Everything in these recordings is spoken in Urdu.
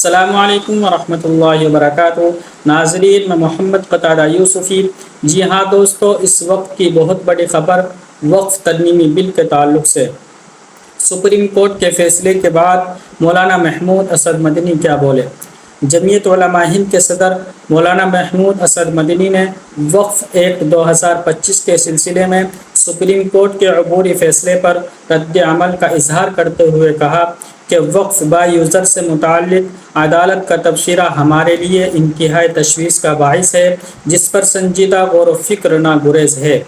السلام علیکم ورحمۃ اللہ وبرکاتہ۔ ناظرین، میں محمد قتادہ یوسفی۔ جی ہاں دوستو، اس وقت کی بہت بڑی خبر وقف ترمیمی بل کے تعلق سے۔ سپریم کورٹ کے فیصلے کے بعد مولانا محمود اسد مدنی کیا بولے؟ جمعیت علماء ہند کے صدر مولانا محمود اسد مدنی نے وقف ایکٹ 2025 کے سلسلے میں سپریم کورٹ کے عبوری فیصلے پر رد عمل کا اظہار کرتے ہوئے کہا کہ وقف با یوزر سے متعلق عدالت کا تبصرہ ہمارے لیے انتہائی تشویش کا باعث ہے، جس پر سنجیدہ غور و فکر نہ گریز ہے۔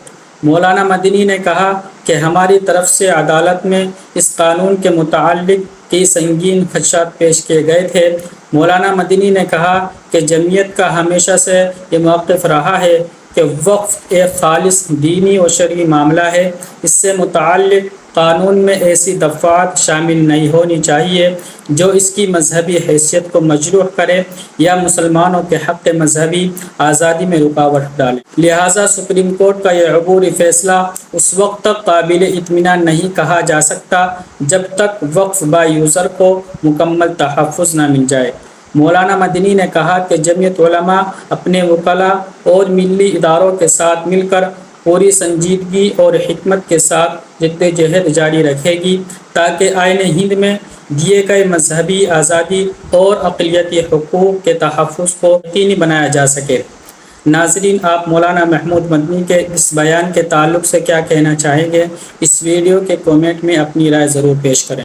مولانا مدنی نے کہا کہ ہماری طرف سے عدالت میں اس قانون کے متعلق کئی سنگین خدشات پیش کیے گئے تھے۔ مولانا مدنی نے کہا کہ جمعیت کا ہمیشہ سے یہ موقف رہا ہے کہ وقف ایک خالص دینی و شرعی معاملہ ہے۔ اس سے متعلق قانون میں ایسی دفعات شامل نہیں ہونی چاہیے جو اس کی مذہبی حیثیت کو مجروح کرے یا مسلمانوں کے حق مذہبی آزادی میں رکاوٹ ڈالے۔ لہٰذا سپریم کورٹ کا یہ عبوری فیصلہ اس وقت تک قابل اطمینان نہیں کہا جا سکتا جب تک وقف با یوزر کو مکمل تحفظ نہ مل جائے۔ مولانا مدنی نے کہا کہ جمعیت علماء اپنے وکلاء اور ملی اداروں کے ساتھ مل کر پوری سنجیدگی اور حکمت کے ساتھ جدوجہد جاری رکھے گی تاکہ آئین ہند میں دیے گئے مذہبی آزادی اور اقلیتی حقوق کے تحفظ کو یقینی بنایا جا سکے۔ ناظرین، آپ مولانا محمود مدنی کے اس بیان کے تعلق سے کیا کہنا چاہیں گے؟ اس ویڈیو کے کمنٹ میں اپنی رائے ضرور پیش کریں۔